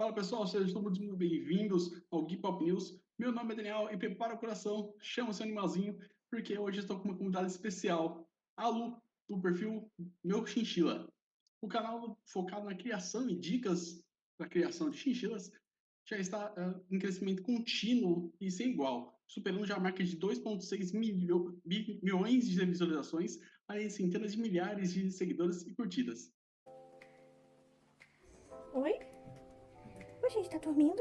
Fala pessoal, sejam todos muito bem-vindos ao Gui Pop News. Meu nome é Daniel e prepara o coração, chama seu animalzinho, porque hoje estou com uma convidada especial, a Lu, do perfil Meu Chinchila. O canal focado na criação e dicas da criação de chinchilas já está em crescimento contínuo e sem igual, superando já a marca de 2,6 milhões de visualizações, além de centenas de milhares de seguidores e curtidas. Oi? Oi, gente, tá dormindo?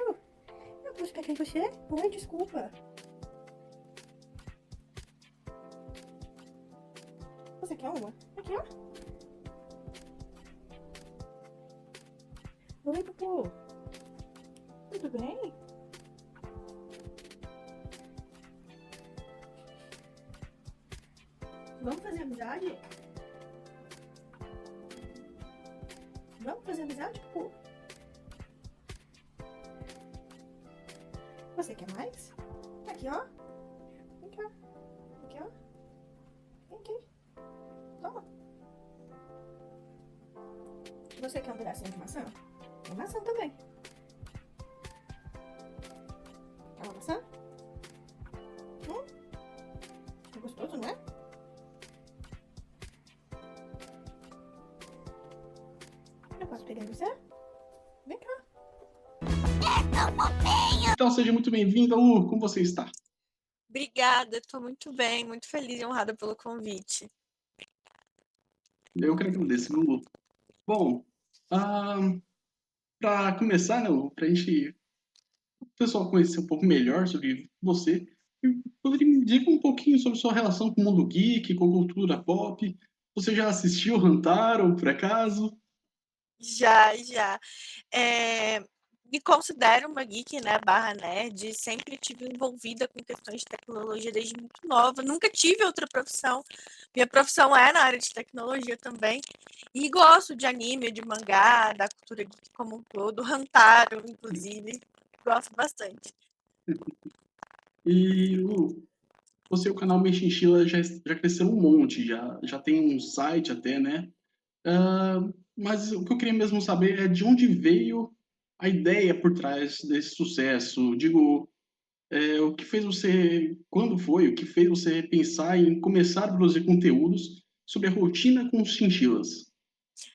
Eu posso pegar em você? Oi, desculpa. Você quer uma? Aqui, ó. Oi, Pupu. Tudo bem? Vamos fazer amizade? Vamos fazer amizade, Pupu? Você quer mais? Aqui, ó. Vem cá. Aqui, ó. Vem aqui. Toma. Você quer um pedacinho de maçã? Tem maçã também. Quer uma maçã? É gostoso, não é? Eu posso pegar em você? Vem cá. Então seja muito bem-vinda, Lu, como você está? Obrigada, estou muito bem, muito feliz e honrada pelo convite. Eu que agradeço, viu, Lu? Bom, para começar, né, para a gente, o pessoal conhecer um pouco melhor sobre você, poderia me dizer um pouquinho sobre sua relação com o mundo geek, com a cultura pop? Você já assistiu Hantaro, por acaso? Já. Me considero uma geek, né, barra nerd, sempre tive envolvida com questões de tecnologia desde muito nova, nunca tive outra profissão, minha profissão é na área de tecnologia também, e gosto de anime, de mangá, da cultura geek como um todo, Hantaro, inclusive, gosto bastante. E, Lu, você, o canal Mexinchila já cresceu um monte, já tem um site até, né? Mas o que eu queria mesmo saber é de onde veio a ideia por trás desse sucesso. Digo, o que fez você, quando foi, o que fez você pensar em começar a produzir conteúdos sobre a rotina com os chinchilas?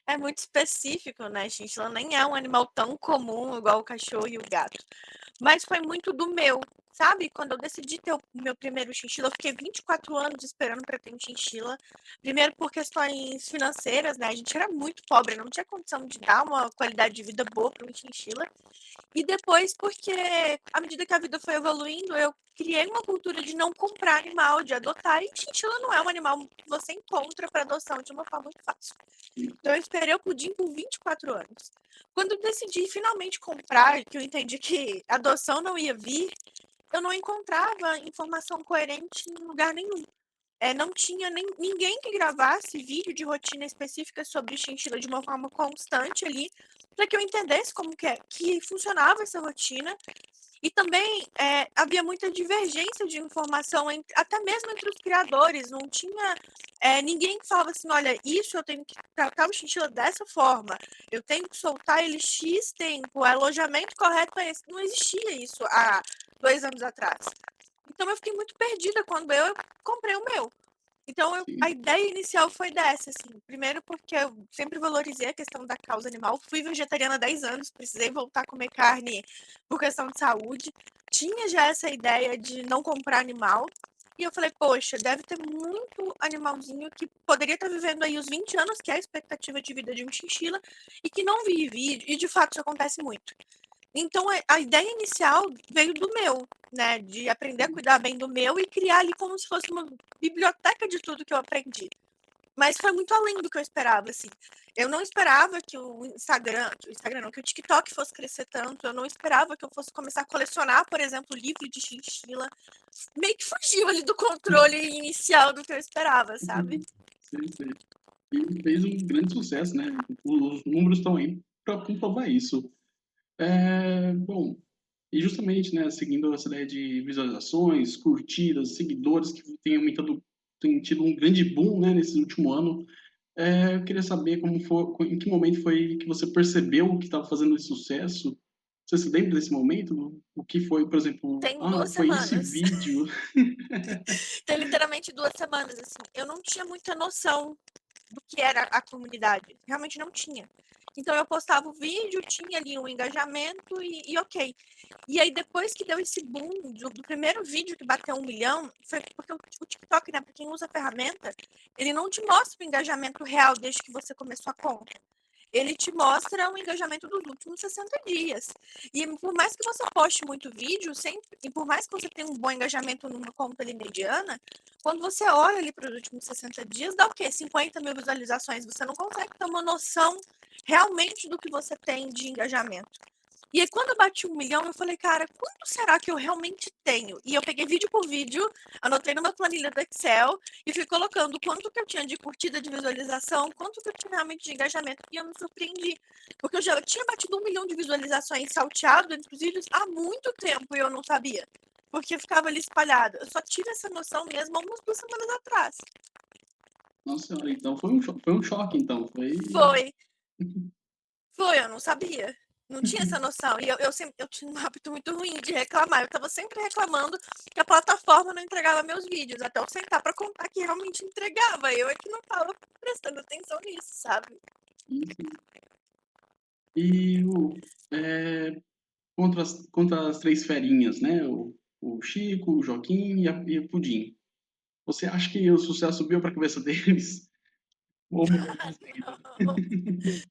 É muito específico, né, chinchila nem é um animal tão comum igual o cachorro e o gato. Mas foi muito do meu, sabe? Quando eu decidi ter o meu primeiro chinchila, eu fiquei 24 anos esperando para ter um chinchila. Primeiro por questões financeiras, né? A gente era muito pobre, não tinha condição de dar uma qualidade de vida boa para um chinchila. E depois porque, à medida que a vida foi evoluindo, eu criei uma cultura de não comprar animal, de adotar. E chinchila não é um animal que você encontra para adoção de uma forma muito fácil. Então eu esperei o pudim por 24 anos. Quando eu decidi finalmente comprar, que eu entendi que a adoção não ia vir, eu não encontrava informação coerente em lugar nenhum. Não tinha ninguém que gravasse vídeo de rotina específica sobre chinchila de uma forma constante ali, para que eu entendesse como que funcionava essa rotina. E também havia muita divergência de informação, até mesmo entre os criadores. Não tinha ninguém que falava assim: olha, isso eu tenho que tratar o chinchila dessa forma, eu tenho que soltar ele X tempo, o alojamento correto é esse. Não existia isso há 2 anos atrás. Então eu fiquei muito perdida quando eu comprei o meu. Então a Sim. ideia inicial foi dessa, assim. Primeiro porque eu sempre valorizei a questão da causa animal. Fui vegetariana há 10 anos, precisei voltar a comer carne por questão de saúde. Tinha já essa ideia de não comprar animal. E eu falei, poxa, deve ter muito animalzinho que poderia estar vivendo aí os 20 anos, que é a expectativa de vida de um chinchila, e que não vive. E de fato isso acontece muito. Então, a ideia inicial veio do meu, né? De aprender a cuidar bem do meu e criar ali como se fosse uma biblioteca de tudo que eu aprendi. Mas foi muito além do que eu esperava, assim. Eu não esperava que o Instagram não, que o TikTok fosse crescer tanto. Eu não esperava que eu fosse começar a colecionar, por exemplo, livro de chinchila. Meio que fugiu ali do controle inicial do que eu esperava, sabe? Sei. E fez um grande sucesso, né? Os números estão aí para comprovar isso. Bom, e justamente, né, seguindo essa ideia de visualizações, curtidas, seguidores que tem aumentado, tem tido um grande boom, né, nesse último ano. Eu queria saber como foi, em que momento foi que você percebeu que estava fazendo esse sucesso Você se lembra desse momento? O que foi, por exemplo, Tem 2 foi esse semanas. vídeo. Tem literalmente 2 semanas, assim. Eu não tinha muita noção do que era a comunidade. Realmente não tinha. Então eu postava o vídeo, tinha ali um engajamento e ok. E aí depois que deu esse boom do primeiro vídeo que bateu 1 milhão, foi porque o TikTok, né, para quem usa a ferramenta, ele não te mostra o engajamento real desde que você começou a conta. Ele te mostra o engajamento dos últimos 60 dias. E por mais que você poste muito vídeo, sempre, e por mais que você tenha um bom engajamento numa conta ali mediana, quando você olha ali para os últimos 60 dias, dá o quê? 50 mil visualizações. Você não consegue ter uma noção realmente do que você tem de engajamento. E aí, quando eu bati 1 milhão, eu falei, cara, quanto será que eu realmente tenho? E eu peguei vídeo por vídeo, anotei numa planilha do Excel e fui colocando quanto que eu tinha de curtida, de visualização, quanto que eu tinha realmente de engajamento. E eu me surpreendi, porque eu já tinha batido 1 milhão de visualizações salteado entre os vídeos há muito tempo e eu não sabia, porque ficava ali espalhado. Eu só tive essa noção mesmo há umas 2 semanas atrás. Nossa senhora, então foi um choque, então. Foi. Foi, eu não sabia. Não tinha essa noção. E eu tinha um hábito muito ruim de reclamar. Eu estava sempre reclamando que a plataforma não entregava meus vídeos, até eu sentar para contar que realmente entregava. Eu é que não estava prestando atenção nisso, sabe? Sim. E contra as três ferinhas, né? O Chico, o Joaquim e o Pudim. Você acha que o sucesso veio para a cabeça deles? Ou mudou mais ainda?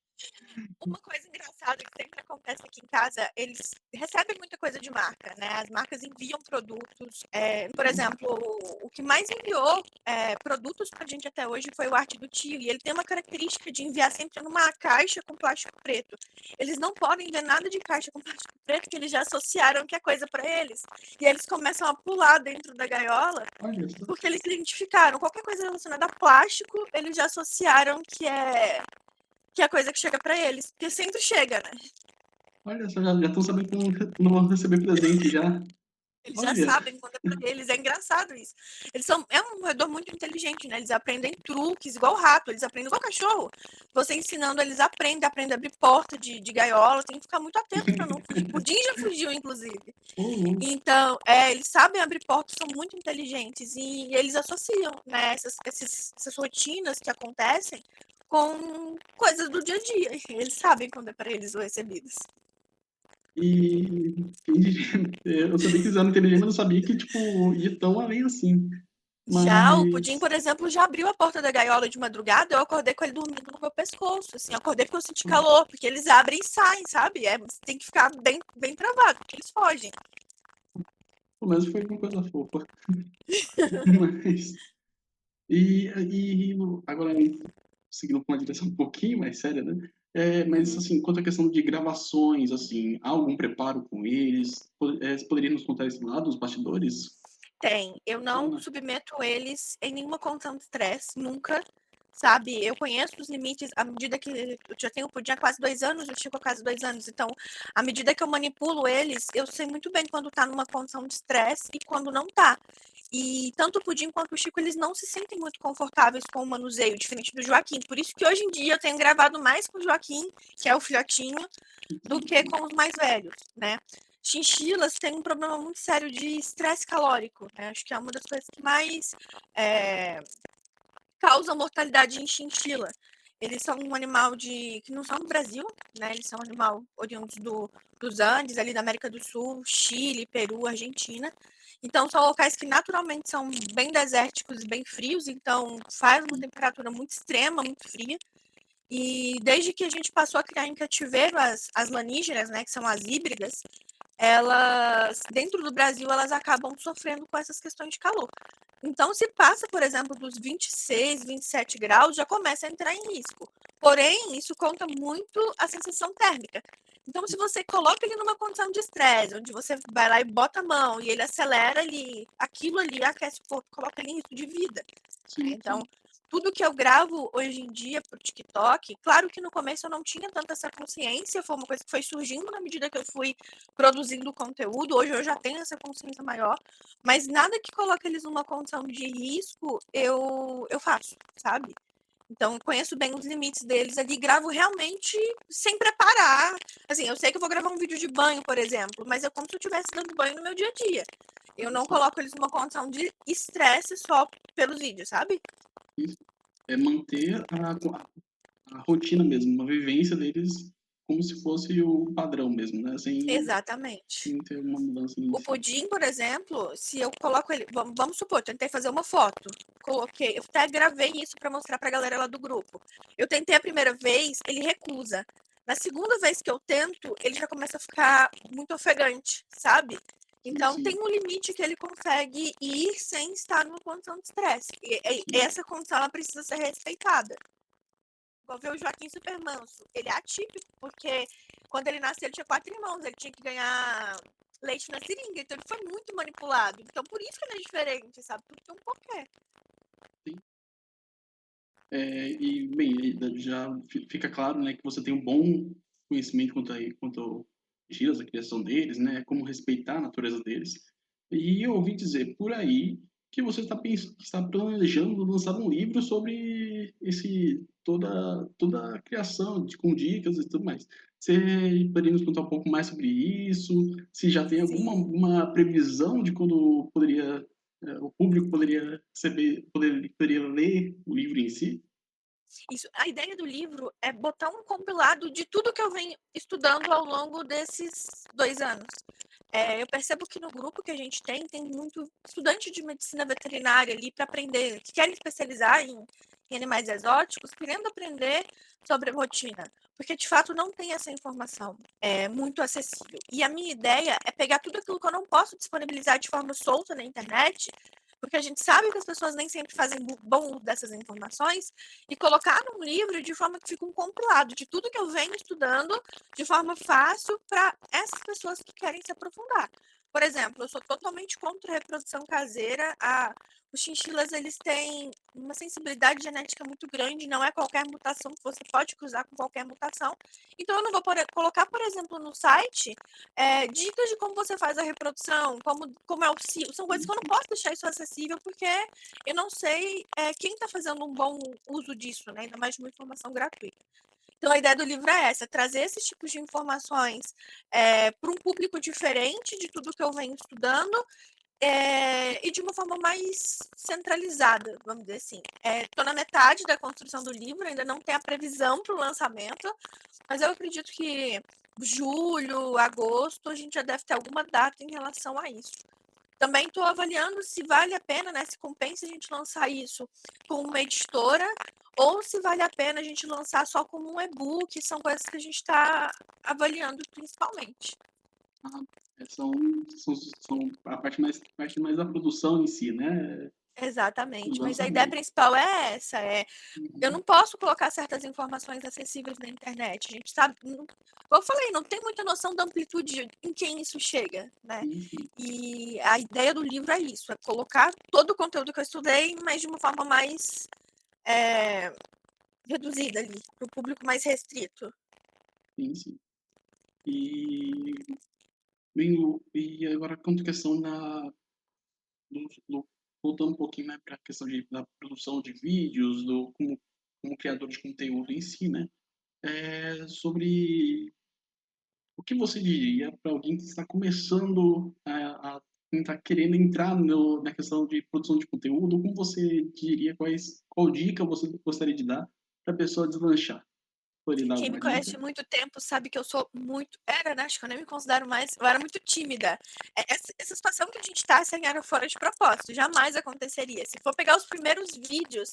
Uma coisa engraçada que sempre acontece aqui em casa, eles recebem muita coisa de marca, né? As marcas enviam produtos. Por exemplo, o que mais enviou produtos pra gente até hoje foi o Arte do Tio. E ele tem uma característica de enviar sempre numa caixa com plástico preto. Eles não podem ver nada de caixa com plástico preto, que eles já associaram que é coisa para eles. E eles começam a pular dentro da gaiola, Olha só. porque eles identificaram qualquer coisa relacionada a plástico, eles já associaram que é a coisa que chega pra eles, porque sempre chega, né? Olha só, já estão sabendo que não vão receber presente já. Eles já Olha. sabem quando é pra eles, é engraçado isso. É um roedor muito inteligente, né? Eles aprendem truques, igual rato, eles aprendem igual cachorro. Você ensinando, eles aprendem a abrir porta de gaiola, tem que ficar muito atento pra não fugir. Pudim já fugiu, inclusive. Então, eles sabem abrir portas, são muito inteligentes e eles associam, né, essas rotinas que acontecem com coisas do dia a dia. Eles sabem quando é para eles os recebidos. E quem diria, eu sabia que eles eram inteligentes, mas não sabia que, tipo, ia tão além assim. Já o Pudim, Mas. por exemplo, já abriu a porta da gaiola de madrugada, eu acordei com ele dormindo no meu pescoço, assim, eu acordei porque eu senti calor, porque eles abrem e saem, sabe? Você tem que ficar bem, bem travado, porque eles fogem. Pelo menos foi uma coisa fofa. Mas. E agora, seguindo com uma direção um pouquinho mais séria, né? Mas, Uhum. assim, quanto à questão de gravações, assim, há algum preparo com eles? Você poderia nos contar esse lado, os bastidores? Tem. Eu não submeto eles em nenhuma condição de estresse, nunca, sabe? Eu conheço os limites à medida que eu já tenho o Pudim há quase 2 anos, eu Chico há quase 2 anos. Então, à medida que eu manipulo eles, eu sei muito bem quando tá numa condição de estresse e quando não tá. E tanto o Pudim quanto o Chico, eles não se sentem muito confortáveis com o manuseio, diferente do Joaquim. Por isso que hoje em dia eu tenho gravado mais com o Joaquim, que é o filhotinho, do que com os mais velhos, né? Chinchilas têm um problema muito sério de estresse calórico, né? Acho que é uma das coisas que mais causa mortalidade em chinchila. Eles são um animal que não são do Brasil, né? Eles são um animal oriundos dos Andes, ali da América do Sul, Chile, Peru, Argentina. Então, são locais que naturalmente são bem desérticos e bem frios, então faz uma temperatura muito extrema, muito fria. E desde que a gente passou a criar em cativeiro as lanígeras, né, que são as híbridas, elas, dentro do Brasil, elas acabam sofrendo com essas questões de calor. Então, se passa, por exemplo, dos 26, 27 graus, já começa a entrar em risco. Porém, isso conta muito a sensação térmica. Então, se você coloca ele numa condição de estresse, onde você vai lá e bota a mão e ele acelera ali, aquilo ali aquece o corpo, coloca ele em risco de vida. Sim, então, tudo que eu gravo hoje em dia pro TikTok, claro que no começo eu não tinha tanta essa consciência, foi uma coisa que foi surgindo na medida que eu fui produzindo conteúdo, hoje eu já tenho essa consciência maior, mas nada que coloque eles numa condição de risco, eu faço, sabe? Então, eu conheço bem os limites deles ali, gravo realmente sem preparar. Assim, eu sei que eu vou gravar um vídeo de banho, por exemplo, mas é como se eu estivesse dando banho no meu dia a dia. Eu não coloco eles numa condição de estresse só pelos vídeos, sabe? Isso. É manter a rotina mesmo, uma vivência deles como se fosse o padrão mesmo, né? Exatamente. Sem ter uma mudança O inicial. pudim, por exemplo, se eu coloco ele. Vamos supor, eu tentei fazer uma foto. Coloquei, eu até gravei isso para mostrar para a galera lá do grupo. Eu tentei a primeira vez, ele recusa. Na segunda vez que eu tento, ele já começa a ficar muito ofegante, sabe? Então Sim, tem um limite que ele consegue ir sem estar numa condição de estresse. E essa condição ela precisa ser respeitada. Igual ver o Joaquim super manso. Ele é atípico, porque quando ele nasceu, ele tinha 4 irmãos, ele tinha que ganhar leite na seringa, então ele foi muito manipulado. Então por isso que ele é diferente, sabe? Porque um qualquer. sim. E, bem, já fica claro, né, que você tem um bom conhecimento quanto ao Giras, a criação deles, né, como respeitar a natureza deles. E eu ouvi dizer por aí que você está planejando lançar um livro sobre toda a criação, com dicas e tudo mais. Você poderia nos contar um pouco mais sobre isso? Se já tem alguma Sim. uma previsão de quando o público poderia ler o livro em si? Isso. A ideia do livro é botar um compilado de tudo que eu venho estudando ao longo desses 2 anos. Eu percebo que no grupo que a gente tem muito estudante de medicina veterinária ali para aprender, que querem especializar em animais exóticos, querendo aprender sobre rotina, porque de fato não tem essa informação muito acessível. E a minha ideia é pegar tudo aquilo que eu não posso disponibilizar de forma solta na internet, porque a gente sabe que as pessoas nem sempre fazem bom uso dessas informações, e colocar num livro de forma que fica um compilado de tudo que eu venho estudando de forma fácil para essas pessoas que querem se aprofundar. Por exemplo, eu sou totalmente contra a reprodução caseira. Os chinchilas eles têm uma sensibilidade genética muito grande, não é qualquer mutação que você pode cruzar com qualquer mutação. Então, eu não vou colocar, por exemplo, no site dicas de como você faz a reprodução, como é o cio. São coisas que eu não posso deixar isso acessível, porque eu não sei quem está fazendo um bom uso disso, né? Ainda mais de uma informação gratuita. Então, a ideia do livro é essa: trazer esses tipos de informações para um público diferente de tudo que eu venho estudando e de uma forma mais centralizada, vamos dizer assim. Estou na metade da construção do livro, ainda não tem a previsão para o lançamento, mas eu acredito que julho, agosto, a gente já deve ter alguma data em relação a isso. Também estou avaliando se vale a pena, né, se compensa a gente lançar isso com uma editora ou se vale a pena a gente lançar só como um e-book. São coisas que a gente está avaliando principalmente. Ah, são a parte mais da produção em si, né? Do Exatamente, mas a ideia lançamento. principal é essa, eu Uhum. não posso colocar certas informações acessíveis na internet, a gente sabe, como eu falei, não tem muita noção da amplitude em quem isso chega, né? Sim, sim, E a ideia do livro é isso, é colocar todo o conteúdo que eu estudei, mas de uma forma mais reduzida ali, para o público mais restrito. sim, sim. E, bem, e agora quanto à questão voltando um pouquinho, né, para a questão da produção de vídeos, como criador de conteúdo em si, né? Sobre o que você diria para alguém que está começando a tentar querendo entrar na questão de produção de conteúdo? Como você diria, qual dica você gostaria de dar para a pessoa deslanchar? Poderia dar Quem me alguma dica? conhece há muito tempo sabe que eu sou muito. Era, né? Acho que eu nem me considero mais. Eu era muito tímida. Essa situação que a gente tá assim, era fora de propósito. Jamais aconteceria. Se for pegar os primeiros vídeos,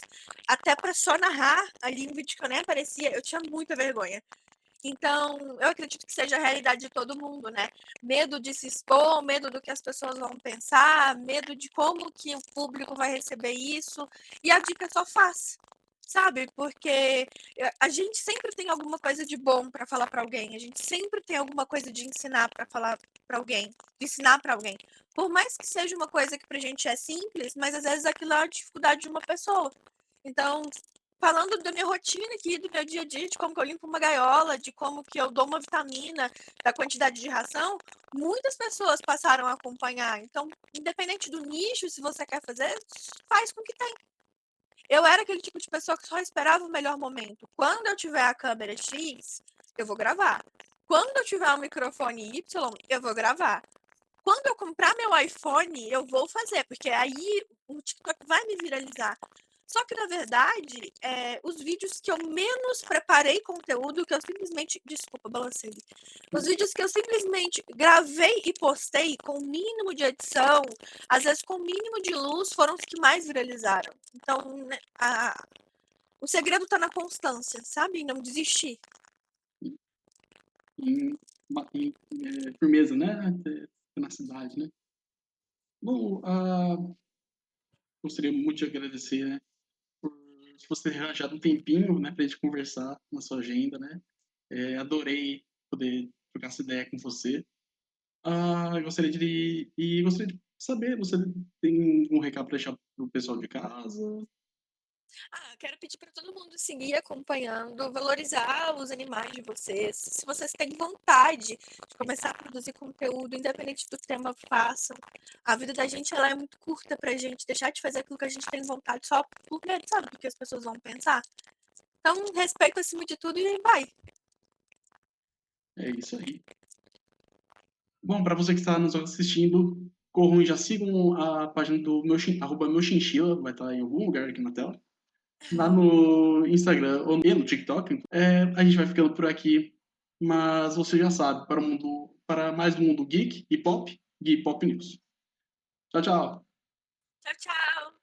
até para só narrar ali um vídeo que eu nem aparecia, eu tinha muita vergonha. Então, eu acredito que seja a realidade de todo mundo, né? Medo de se expor, medo do que as pessoas vão pensar, medo de como que o público vai receber isso. E a dica é só faz, sabe? Porque a gente sempre tem alguma coisa de bom para falar para alguém, a gente sempre tem alguma coisa de ensinar para falar para alguém, de ensinar para alguém. Por mais que seja uma coisa que pra gente é simples, mas às vezes aquilo é a dificuldade de uma pessoa. Então, falando da minha rotina aqui, do meu dia a dia, de como que eu limpo uma gaiola, de como que eu dou uma vitamina, da quantidade de ração, muitas pessoas passaram a acompanhar. Então, independente do nicho, se você quer fazer, faz com que tem. Eu era aquele tipo de pessoa que só esperava o melhor momento. Quando eu tiver a câmera X, eu vou gravar. Quando eu tiver o microfone Y, eu vou gravar. Quando eu comprar meu iPhone, eu vou fazer, porque aí o TikTok vai me viralizar. Só que, na verdade, os vídeos que eu menos preparei conteúdo, que eu simplesmente. Desculpa, balancei. Os vídeos que eu simplesmente gravei e postei com o mínimo de edição, às vezes com o mínimo de luz, foram os que mais viralizaram. Então, né, o segredo tá na constância, sabe? Em não desistir. Em firmeza, né? Tenacidade, né? Bom, gostaria muito de agradecer, né, por você ter arranjado um tempinho, né, pra gente conversar na sua agenda, né? Adorei poder trocar essa ideia com você. Gostaria de saber, você tem um recado para deixar pro pessoal de casa? Quero pedir para todo mundo seguir acompanhando, valorizar os animais de vocês. Se vocês têm vontade de começar a produzir conteúdo, independente do tema, façam. A vida da gente ela é muito curta pra gente deixar de fazer aquilo que a gente tem vontade só por medo, sabe? Do que as pessoas vão pensar. Então, respeito acima de tudo e vai. É isso aí. Bom, para você que está nos assistindo, corram e já sigam a página do meu chinchila, vai estar em algum lugar aqui na tela. Lá no Instagram ou no TikTok. A gente vai ficando por aqui, mas você já sabe, para mais um mundo geek e pop, Geek Pop News. Tchau, tchau. Tchau, tchau!